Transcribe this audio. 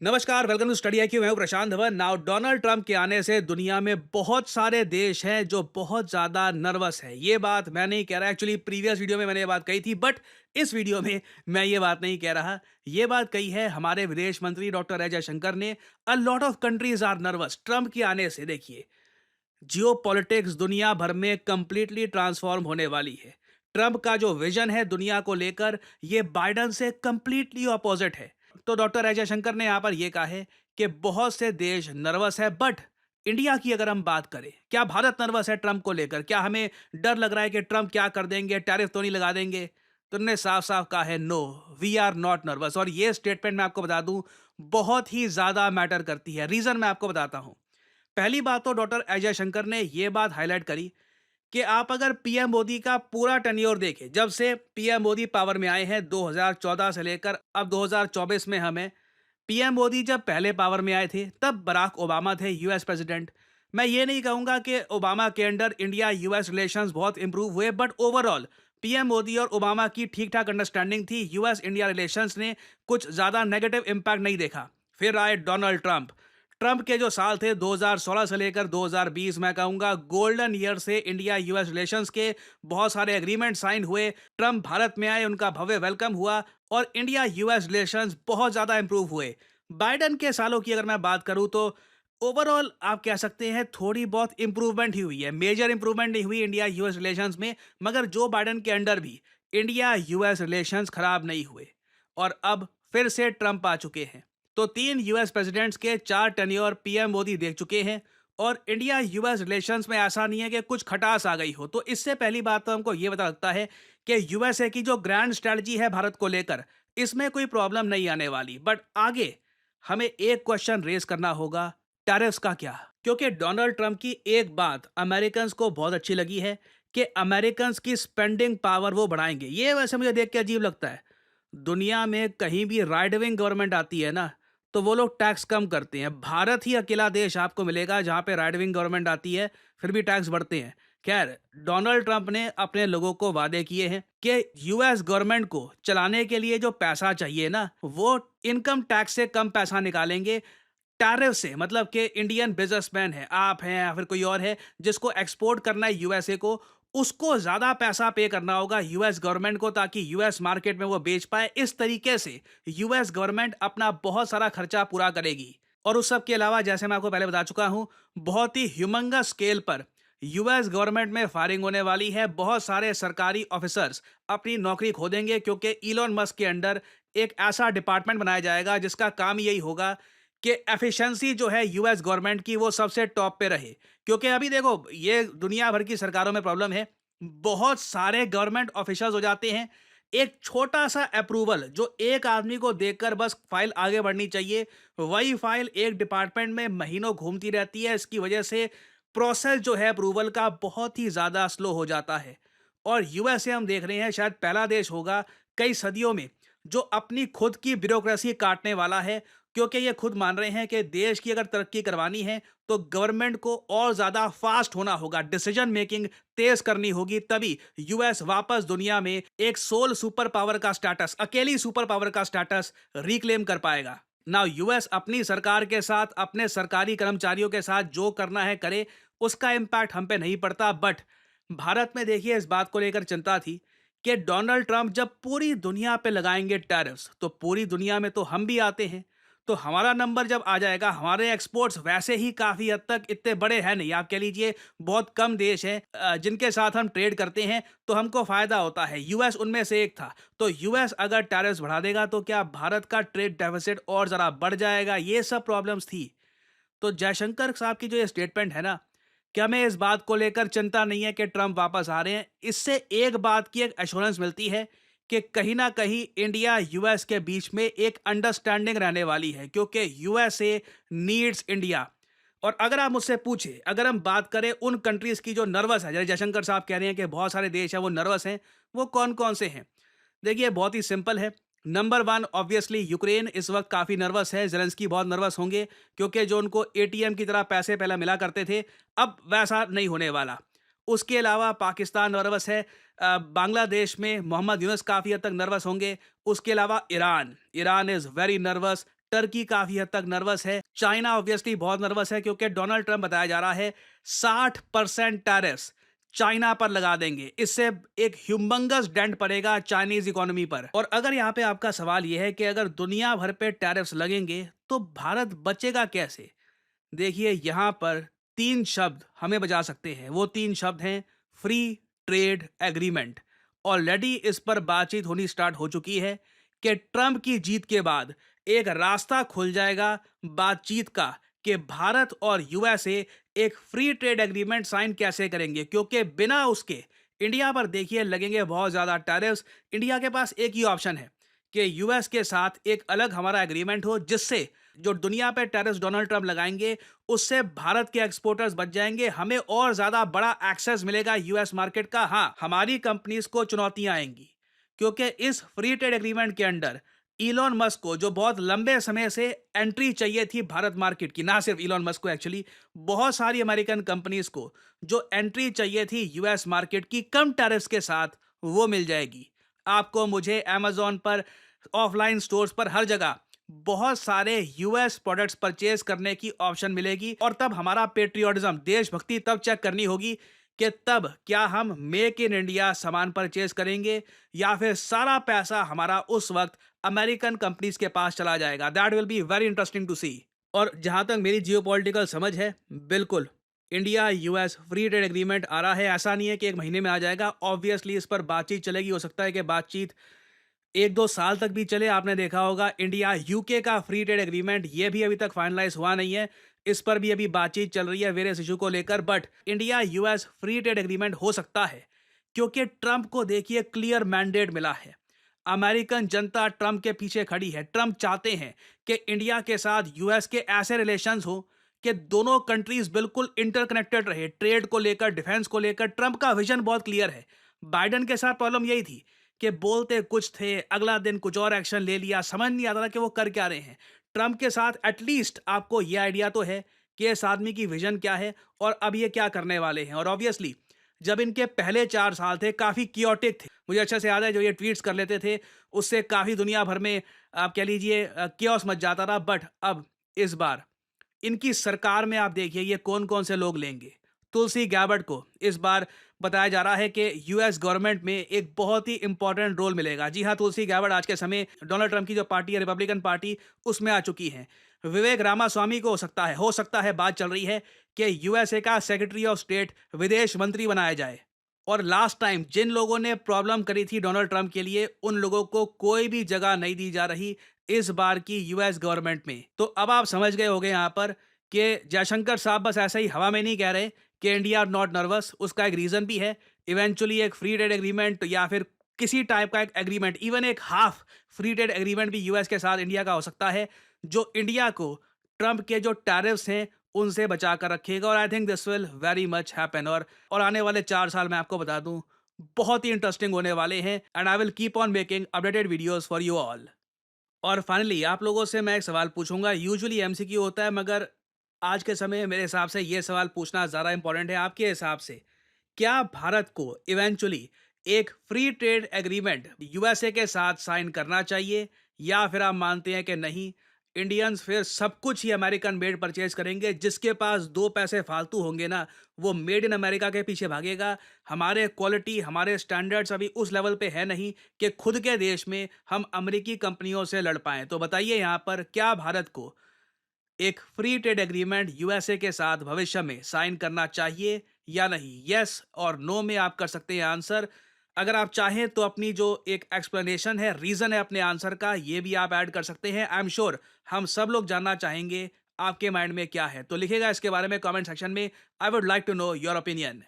नमस्कार, welcome to study IQ. मैं हूं प्रशांत धवन। नाउ डोनाल्ड ट्रंप के आने से दुनिया में बहुत सारे देश हैं जो बहुत ज़्यादा नर्वस है। ये बात मैं नहीं कह रहा, एक्चुअली प्रीवियस वीडियो में मैंने ये बात कही थी, बट इस वीडियो में मैं ये बात नहीं कह रहा। ये बात कही है हमारे विदेश मंत्री डॉक्टर एस जयशंकर ने। A lot of countries are nervous Trump के आने से। देखिए, जियो पॉलिटिक्स दुनिया भर में कंप्लीटली ट्रांसफॉर्म होने वाली है। ट्रंप का जो विजन है दुनिया को लेकर, ये बाइडन से कंप्लीटली ऑपोजिट है। तो डॉक्टर अजय शंकर ने यहाँ पर यह कहा है कि बहुत से देश नर्वस है, बट इंडिया की अगर हम बात करें, क्या भारत नर्वस है ट्रंप को लेकर? क्या हमें डर लग रहा है कि ट्रंप क्या कर देंगे, टैरिफ तो नहीं लगा देंगे? तो उन्होंने साफ साफ कहा है, no, we are not nervous. और ये स्टेटमेंट मैं आपको बता दूं, बहुत ही ज्यादा मैटर करती है। रीजन मैं आपको बताता हूं। पहली बात तो डॉक्टर अजय शंकर ने यह बात हाईलाइट करी कि आप अगर पीएम मोदी का पूरा टेन्योर देखें, जब से पीएम मोदी पावर में आए हैं 2014 से लेकर अब 2024 में हमें, पीएम मोदी जब पहले पावर में आए थे तब बराक ओबामा थे यूएस प्रेसिडेंट। मैं ये नहीं कहूंगा कि ओबामा के अंडर इंडिया यूएस रिलेशंस बहुत इंप्रूव हुए, बट ओवरऑल पीएम मोदी और ओबामा की ठीक ठाक अंडरस्टैंडिंग थी। यूएस इंडिया रिलेशंस ने कुछ ज्यादा नेगेटिव इंपैक्ट नहीं देखा। फिर आए डोनाल्ड ट्रंप। ट्रंप के जो साल थे 2016 से लेकर 2020, मैं कहूंगा गोल्डन ईयर से इंडिया यूएस रिलेशंस के। बहुत सारे एग्रीमेंट साइन हुए, ट्रंप भारत में आए, उनका भव्य वेलकम हुआ और इंडिया यूएस रिलेशंस बहुत ज्यादा इंप्रूव हुए। बाइडन के सालों की अगर मैं बात करूं तो ओवरऑल आप कह सकते हैं थोड़ी बहुत इंप्रूवमेंट ही हुई है, मेजर इंप्रूवमेंट नहीं हुई इंडिया यूएस रिलेशंस में। मगर जो बाइडन के अंडर भी इंडिया यूएस रिलेशंस खराब नहीं हुए। और अब फिर से ट्रंप आ चुके हैं। तो 3 यूएस प्रेसिडेंट्स के 4 टेन्योर पीएम मोदी देख चुके हैं। और इंडिया यूएस रिलेशंस में ऐसा नहीं है कि कुछ खटास आ गई हो। तो इससे पहली बात तो हमको ये पता लगता है कि यूएसए की जो ग्रैंड स्ट्रेटजी है भारत को लेकर, इसमें कोई प्रॉब्लम नहीं आने वाली। बट आगे हमें एक क्वेश्चन रेज करना होगा, टैरिफ्स का क्या? क्योंकि डोनाल्ड ट्रंप की एक बात अमेरिकन को बहुत अच्छी लगी है कि अमेरिकन की स्पेंडिंग पावर वो बढ़ाएंगे। ये वैसे मुझे देख के अजीब लगता है। दुनिया में कहीं भी राइट विंग गवर्नमेंट आती है ना, तो वो लोग टैक्स कम करते हैं। भारत ही अकेला देश आपको मिलेगा जहां पे राइट विंग गवर्नमेंट आती है फिर भी टैक्स बढ़ते हैं। खैर, डोनाल्ड ट्रंप ने अपने लोगों को वादे किए हैं कि यूएस गवर्नमेंट को चलाने के लिए जो पैसा चाहिए ना, वो इनकम टैक्स से कम पैसा निकालेंगे, टैरिफ से। मतलब कि इंडियन बिजनेसमैन है, आप हैं या फिर कोई और है जिसको एक्सपोर्ट करना है यूएसए को, उसको ज्यादा पैसा पे करना होगा यूएस गवर्नमेंट को, ताकि यूएस मार्केट में वो बेच पाए। इस तरीके से यूएस गवर्नमेंट अपना बहुत सारा खर्चा पूरा करेगी। और उस सब के अलावा, जैसे मैं आपको पहले बता चुका हूं, बहुत ही ह्यूमंगस स्केल पर यूएस गवर्नमेंट में फायरिंग होने वाली है। बहुत सारे सरकारी ऑफिसर्स अपनी नौकरी खो देंगे, क्योंकि इलोन मस्क के अंडर एक ऐसा डिपार्टमेंट बनाया जाएगा जिसका काम यही होगा कि एफिशिएंसी जो है यूएस गवर्नमेंट की वो सबसे टॉप पे रहे। क्योंकि अभी देखो, ये दुनिया भर की सरकारों में प्रॉब्लम है। बहुत सारे गवर्नमेंट ऑफिसर्स हो जाते हैं, एक छोटा सा अप्रूवल जो एक आदमी को देखकर बस फाइल आगे बढ़नी चाहिए, वही फाइल एक डिपार्टमेंट में महीनों घूमती रहती है। इसकी वजह से प्रोसेस जो है अप्रूवल का बहुत ही ज्यादा स्लो हो जाता है। और यूएसए हम देख रहे हैं, शायद पहला देश होगा कई सदियों में जो अपनी खुद की ब्यूरोक्रेसी काटने वाला है। क्योंकि ये खुद मान रहे हैं कि देश की अगर तरक्की करवानी है तो गवर्नमेंट को और ज्यादा फास्ट होना होगा, डिसीजन मेकिंग तेज करनी होगी, तभी यूएस वापस दुनिया में एक सोल सुपर पावर का स्टेटस, अकेली सुपर पावर का स्टेटस रिक्लेम कर पाएगा। ना यूएस अपनी सरकार के साथ, अपने सरकारी कर्मचारियों के साथ जो करना है करे, उसका इंपैक्ट हम पे नहीं पड़ता। बट भारत में देखिए, इस बात को लेकर चिंता थी कि डोनाल्ड ट्रंप जब पूरी दुनिया पे लगाएंगे टैरिफ्स, तो पूरी दुनिया में तो हम भी आते हैं, तो हमारा नंबर जब आ जाएगा, हमारे एक्सपोर्ट्स वैसे ही काफी हद तक इतने बड़े हैं नहीं, आप कह लीजिए बहुत कम देश हैं जिनके साथ हम ट्रेड करते हैं, तो हमको फायदा होता है। यूएस उनमें से एक था। तो यूएस अगर टैरिफ्स बढ़ा देगा तो क्या भारत का ट्रेड डेफिसिट और जरा बढ़ जाएगा? ये सब प्रॉब्लम्स थी। तो जयशंकर साहब की जो ये स्टेटमेंट है ना, क्या हमें इस बात को लेकर चिंता नहीं है कि ट्रंप वापस आ रहे हैं? इससे एक बात की एक एश्योरेंस मिलती है कि कहीं ना कहीं इंडिया यूएस के बीच में एक अंडरस्टैंडिंग रहने वाली है, क्योंकि यूएसए नीड्स इंडिया। और अगर आप मुझसे पूछे, अगर हम बात करें उन कंट्रीज की जो नर्वस है, जैसे जयशंकर साहब कह रहे हैं कि बहुत सारे देश हैं वो नर्वस हैं, वो कौन कौन से हैं? देखिए, बहुत ही सिंपल है। नंबर वन, ऑब्वियसली यूक्रेन इस वक्त काफी नर्वस है। जेलेंस्की बहुत नर्वस होंगे, क्योंकि जो उनको एटीएम की तरह पैसे पहले मिला करते थे, अब वैसा नहीं होने वाला। उसके अलावा पाकिस्तान नर्वस है। बांग्लादेश में मोहम्मद यूनुस काफी हद तक नर्वस होंगे। उसके अलावा Iran, Iran is very nervous. Turkey काफी हद तक नर्वस है, चाइना ऑब्वियसली बहुत नर्वस है क्योंकि डोनाल्ड ट्रंप बताया जा रहा है 60% टैरिफ्स चाइना पर लगा देंगे। इससे एक ह्यूमंगस डेंट पड़ेगा चाइनीज इकोनॉमी पर। और अगर यहाँ पे आपका सवाल यह है कि अगर दुनिया भर पे टैरिफ्स लगेंगे तो भारत बचेगा कैसे? देखिए यहाँ पर 3 शब्द हमें बचा सकते हैं। वो 3 शब्द हैं फ्री ट्रेड एग्रीमेंट। ऑलरेडी इस पर बातचीत होनी स्टार्ट हो चुकी है कि ट्रंप की जीत के बाद एक रास्ता खुल जाएगा बातचीत का कि भारत और यूएसए एक फ्री ट्रेड एग्रीमेंट साइन कैसे करेंगे, क्योंकि बिना उसके इंडिया पर देखिए लगेंगे बहुत ज्यादा टैरिफ्स। इंडिया के पास एक ही ऑप्शन है कि यूएस के साथ एक अलग हमारा एग्रीमेंट हो, जिससे जो दुनिया पे टैरिफ्स डोनाल्ड ट्रंप लगाएंगे उससे भारत के एक्सपोर्टर्स बच जाएंगे, हमें और ज्यादा बड़ा एक्सेस मिलेगा यूएस मार्केट का। हाँ, हमारी कंपनीज को चुनौतियां आएंगी क्योंकि इस फ्री ट्रेड एग्रीमेंट के अंडर इलॉन मस्क को, जो बहुत लंबे समय से एंट्री चाहिए थी भारत मार्केट की, ना सिर्फ इलॉन मस्क को, एक्चुअली बहुत सारी अमेरिकन कंपनीज को जो एंट्री चाहिए थी यूएस मार्केट की कम टैरिफ्स के साथ, वो मिल जाएगी। आपको, मुझे अमेजोन पर, ऑफलाइन स्टोर्स पर, हर जगह बहुत सारे यूएस प्रोडक्ट्स परचेज करने की ऑप्शन मिलेगी। और तब हमारा पेट्रियोटिज्म, देशभक्ति तब चेक करनी होगी कि तब क्या हम मेक इन इंडिया सामान परचेज करेंगे या फिर सारा पैसा हमारा उस वक्त अमेरिकन कंपनीज के पास चला जाएगा। That will be very interesting to see. और जहां तक मेरी जियोपॉलिटिकल समझ है, बिल्कुल India US free trade agreement आ रहा है। ऐसा नहीं है कि एक महीने में आ जाएगा। ऑब्वियसली इस पर बातचीत चलेगी। हो सकता है कि बातचीत 1-2 साल तक भी चले। आपने देखा होगा इंडिया यूके का फ्री ट्रेड एग्रीमेंट, ये भी अभी तक फाइनलाइज हुआ नहीं है। इस पर भी अभी बातचीत चल रही है वेरियस इशू को लेकर। But India US free trade agreement हो सकता है क्योंकि ट्रंप को देखिए क्लियर मैंडेट मिला है। अमेरिकन जनता ट्रंप के पीछे खड़ी है। ट्रंप चाहते हैं कि इंडिया के साथ यूएस के ऐसे रिलेशंस हो कि दोनों कंट्रीज बिल्कुल इंटरकनेक्टेड रहे, ट्रेड को लेकर, डिफेंस को लेकर। ट्रंप का विजन बहुत क्लियर है। बाइडेन के साथ प्रॉब्लम यही थी कि बोलते कुछ थे, अगला दिन कुछ और एक्शन ले लिया, समझ नहीं आता था कि वो कर क्या रहे हैं। ट्रंप के साथ एटलीस्ट आपको ये आइडिया तो है कि इस आदमी की विजन क्या है और अब ये क्या करने वाले हैं। और ऑब्वियसली जब इनके पहले 4 साल थे काफी कियोटिक थे। मुझे अच्छे से याद है, जो ये ट्वीट्स कर लेते थे उससे काफी दुनिया भर में आप कह लीजिए कियोस मच जाता था। बट अब इस बार इनकी सरकार में आप देखिए ये कौन कौन से लोग लेंगे। तुलसी गैबर्ट को इस बार बताया जा रहा है कि यूएस गवर्नमेंट में एक बहुत ही इंपॉर्टेंट रोल मिलेगा। जी हाँ, तुलसी गैबर्ट आज के समय डोनाल्ड ट्रंप की जो पार्टी है, रिपब्लिकन पार्टी, उसमें आ चुकी हैं। विवेक रामास्वामी को हो सकता है बात चल रही है कि यूएसए का सेक्रेटरी ऑफ स्टेट, विदेश मंत्री बनाया जाए। और लास्ट टाइम जिन लोगों ने प्रॉब्लम करी थी डोनाल्ड ट्रंप के लिए, उन लोगों को कोई भी जगह नहीं दी जा रही इस बार की यूएस गवर्नमेंट में। तो अब आप समझ गए होंगे यहाँ पर कि जयशंकर साहब बस ऐसे ही हवा में नहीं कह रहे कि इंडिया नॉट नर्वस। उसका एक रीजन भी है। इवेंचुअली एक फ्री ट्रेड एग्रीमेंट या फिर किसी टाइप का एक एग्रीमेंट, इवन एक हाफ फ्री ट्रेड एग्रीमेंट भी यूएस के साथ इंडिया का हो सकता है, जो इंडिया को ट्रंप के जो टैरिफ्स हैं उनसे बचा कर रखेगा। और I think this will very much happen. और आने वाले 4 साल मैं आपको बता दूं बहुत ही इंटरेस्टिंग होने वाले हैं। And I will keep on making updated videos for you all. और फाइनली आप लोगों से मैं एक सवाल पूछूंगा। यूजुअली एमसीक्यू होता है, मगर आज के समय मेरे हिसाब से ये सवाल पूछना ज़्यादा इंपॉर्टेंट है। आपके हिसाब से क्या भारत को इवेंचुअली एक फ्री ट्रेड एग्रीमेंट यूएसए के साथ साइन करना चाहिए, या फिर आप मानते हैं कि नहीं, इंडियंस फिर सब कुछ ही अमेरिकन मेड परचेज करेंगे, जिसके पास 2 पैसे फालतू होंगे ना वो मेड इन अमेरिका के पीछे भागेगा। हमारे क्वालिटी, हमारे स्टैंडर्ड्स अभी उस लेवल पे है नहीं कि खुद के देश में हम अमेरिकी कंपनियों से लड़ पाएं। तो बताइए यहाँ पर क्या भारत को एक फ्री ट्रेड एग्रीमेंट यूएसए के साथ भविष्य में साइन करना चाहिए या नहीं? यस और नो में आप कर सकते हैं आंसर। अगर आप चाहें तो अपनी जो एक एक्सप्लेनेशन है, रीजन है अपने आंसर का, ये भी आप ऐड कर सकते हैं। आई एम श्योर हम सब लोग जानना चाहेंगे आपके माइंड में क्या है। तो लिखिएगा इसके बारे में कमेंट सेक्शन में। I would like to know your opinion.